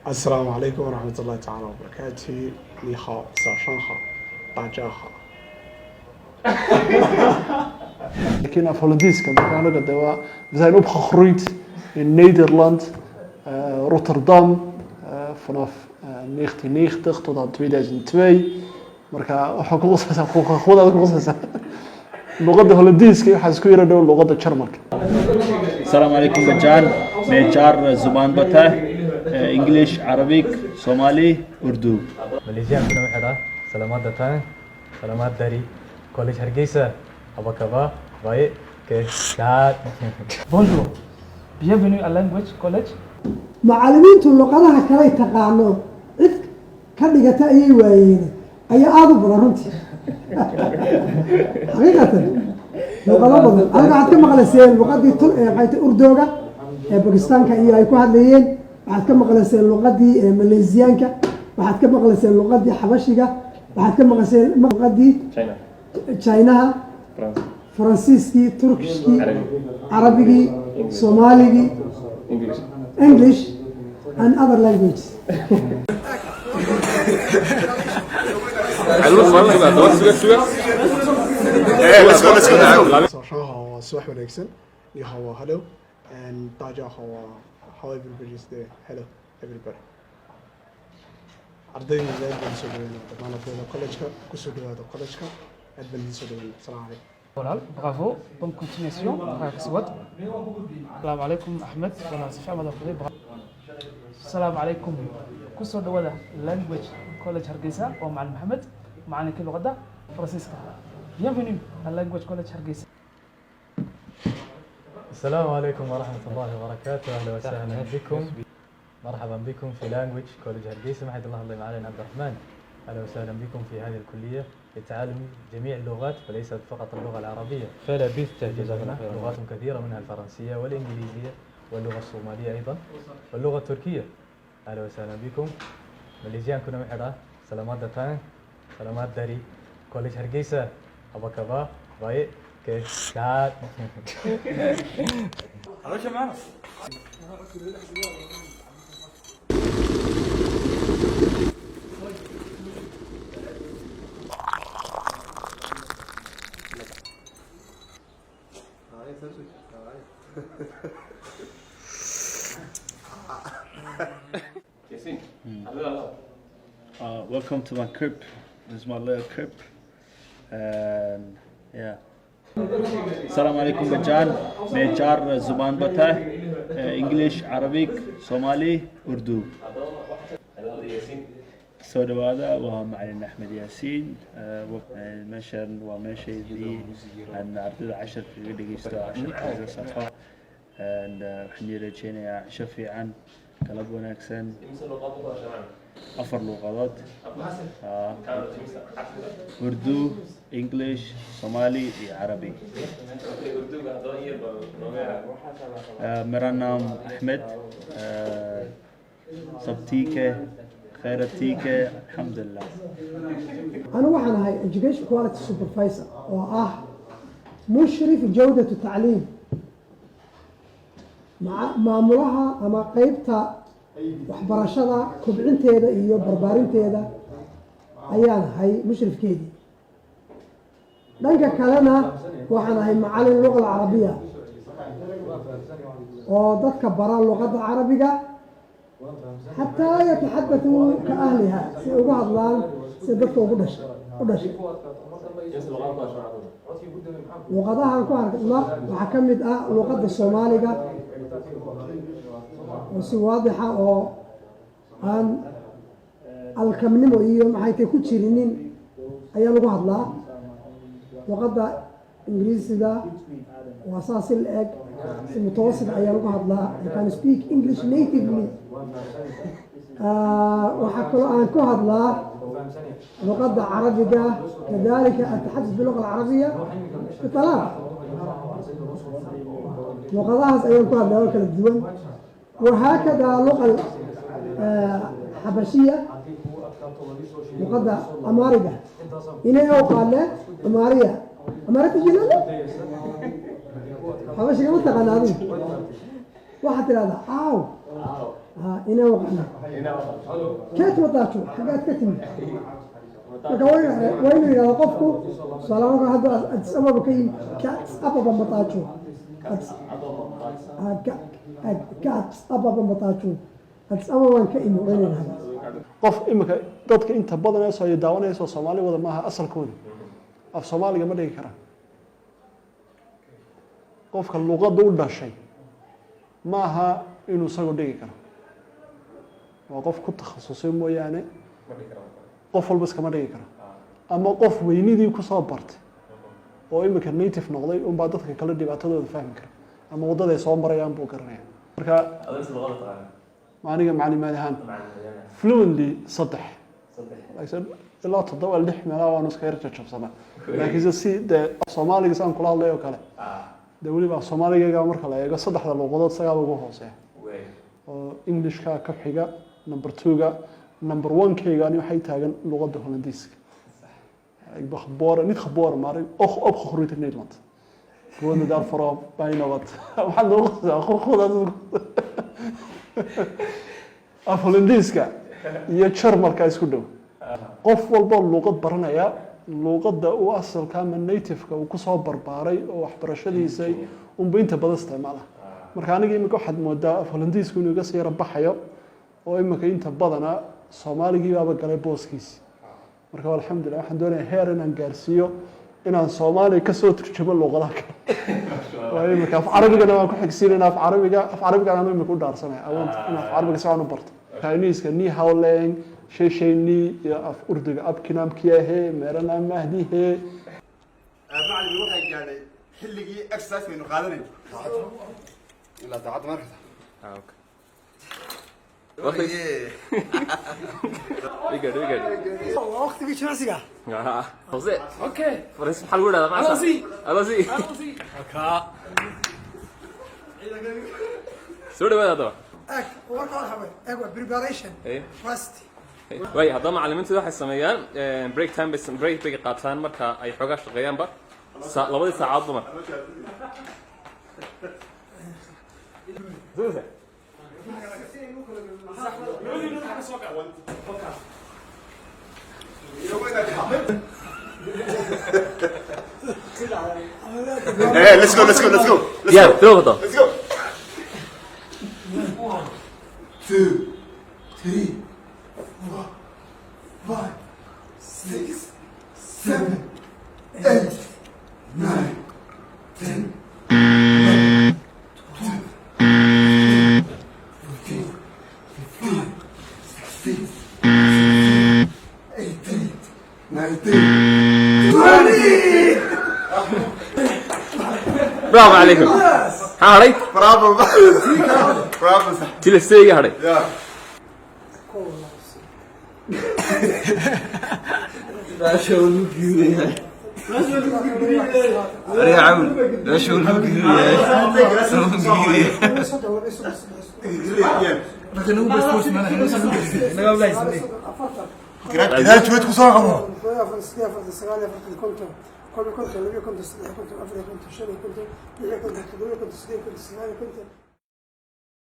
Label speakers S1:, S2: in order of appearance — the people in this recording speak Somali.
S1: السلام عليكم ورحمة الله تعالى وبركاته. 你好，早上好，大家好。لكن فولنديسكا markaan laga dawaa we zijn opgegroeid in Nederland, Rotterdam, vanaf 1990 tot aan 2002. marka waxaan ku qosaysaa luqadda Hollandiiska waxaan isku yara dhow luqadda Jarmalka.
S2: السلام عليكم بجان मैं चार जुबान बता English Arabic Somali Urdu
S3: ماليزيان كنا وحدة سلامات دتان سلامات داري كوليج هرقيسة أباكابا باي كشات
S4: Bonjour, bienvenue à Language College.
S5: macallimiintu luqadaha kale taqaano cid ka dhigata ayay waayeen ayaa aad u badan runtii xaqiiqatan luqado badan aniga waxaad ka maqlayseen luqadii maxayta urdooga ee bakistaanka iyo ay ku hadlayeen waxaad ka maqlayseen luqadii maleesiyaanka waxaad ka maqlayseen luqadii xabashiga waxaad ka maqlayseen luqadii chinaha faransiiskii turkishkii carabigii soomaaligii English and other languages.
S1: صباح wanaagsan. 你好waa hello and 大家好waa how everybody is there. Hello everybody. ardayda aad baan soo dhaweynaa dhammaan ardayda college-ka kusoo dhawaada college-ka aad baan idin soo dhaweynaa. Assalaamu calaykum.
S4: Voilà, bravo, bonne continuation. Salam alaikum Ahmed, voilà, c'est fait bravo. Salam alaikum. Kusoo dhawaada Language College Hargeysa oo macallin Maxamed, macallinka luqadda Faransiiska. Bienvenue à Language College Hargeysa.
S3: السلام عليكم ورحمة الله وبركاته أهلا وسهلا بكم مرحبا بكم في لانجويج كوليج هرقيسة محمد الله معلن عبد الرحمن أهلا وسهلا بكم في هذه الكلية لتعلم جميع اللغات وليست فقط اللغة العربية فلا بيث هنا لغات كثيرة منها الفرنسية والإنجليزية واللغة الصومالية أيضا واللغة التركية أهلا وسهلا بكم ماليزيان كنا محرة سلامات دتان سلامات داري كوليج هرقيسة أباكابا باي كشات
S2: welcome to my crib. This is my little crib and yeah. السلام عليكم بجان मैं चार जुबान बता English Arabic Somali Urdu soo dhawaada waa macallin Axmed Yaasiin meeshan waa meeshaydii aan ardayda casharka kaga dhageysto casharka safa and waxaan rajeynayaa casho fiican kalab wanaagsan afar luqadood urdu english somali iyo carabi मेरा नाम अहमद सब ठीक है خيرت ठीक है alxamdulillah
S5: أنا waxaan ahay education quality supervisor oo ah mushrif jawdat التعليم maamulaha ama qaybta waxbarashada kobcinteeda iyo barbaarinteeda ayaan ahay mushrifkeedii dhanka kalena waxaan ahay macallin luqada carabiya oo dadka bara luqadda carabiga xataa yataxadathuu ka ahliha si ugu hadlaan si dadka ugu dhashay luqadahan ku hadla waxaa ka mid ah luqadda soomaaliga oo si waadixa oo aan alkamnimo iyo maxay tahay ku jirinin ayaa lagu hadlaa luqadda ingiriisiga waa saas il eg si mutawasit ayaa lagu hadlaa I can speak English natively waxaa kaloo aan ku hadlaa luqadda carabiga kadalika ataxadus biluqa alcarabiya biطalaaq luqadahaas ayaan ku hadlaa oo kala duwan وهكذا لغة حبشية لغة أمارية إنه يقال له أمارية جنان حبشية متقنة واحد هذا إنه وقعنا keet mataajo xaggaad ka timid marka waa inuu yidhahdo qofku salaamka hadda Addis Ababa ka yimid Addis Ababa mataajo Addis Ababa mataajo Addis Ababa ka imid waa inuu yidhahdo
S1: qof imika dadka inta badan ee soo daawanayso Soomaali wada maaha asalkooda af Soomaaliga ma dhigi karaan qofka luqadda u dhashay maaha inuu isagu dhigi karo waa qof ku takhasusay mooyaane qof walba iskama dhigi karo ama qof weynidii ku soo bartay oo imika native noqday un baa dadka kala dhibaatadooda fahmi kara ama wadada ay soo marayaan buu garanaya marka maaniga macluumaad ahaan fluently saddex ilaa 7 6 meelaha waan iska yar jabsanaa laakiin si de Soomaaliga saan kula hadlayo kale de waliba Soomaaliga marka la eego saddexda luqadood sagaal ugu hooseeya oo Englishka ka xiga number 2ga number 1kayga ani waxay taagan luqadda Hollandiiska ay baxboor nid khaboor maray oo khuriita Nederland go'aano daarfar baynawad waxaan loo khudad af Hollandiiska iyo Jarmalka isku dhow qof walba luqad baranaya luqadda uu asalka ama native-ka uu ku soo barbaaray oo waxbarashadiisa uu inta badan isticmaala marka aniga imika waxaad moodaa af Hollandiisku inuu iga sii rabaxayo oo imika inta badan Soomaaliga baaba galay booskiis marka alxamdulillah waxaan doonayaa heer inaan gaarsiiyo inaan Soomaali ka soo turjumo luqadaha kale waa imika af Carabiga waan ku xigsiinaa af Carabiga aan imika u dhaarsanay awood in af Carabiga si aan u barto Chinese-ka ni hawleen sheeshayni iyo af Urduga abkinam kiyahe meerana mahdihe
S6: macallin waxay gaadhay xilligii exercise aynu qaadanay ilaa saacad markasta okay
S5: waqtigii jimicsiga
S7: Jose okay فرس محل ولا ما ألازي سوري وين هذا
S5: preparation first
S7: way hadda macallimiintu waxay sameeyaan break time bas break bay qaataan marka ay xogaa shaqeeyaan ba labadii saacadood marka
S6: Hey, let's go.
S7: Yeah, throw it.
S6: Let's go. 1 2 3 4 5 6 7 8 9 10
S7: برافو عليكم هاري
S6: برافو
S7: تلسيجي هاري
S8: لا شغل كذي يا عم لا شغل لكن هو بس ما انا والله يسميه
S6: كده شويه كسر
S5: كنت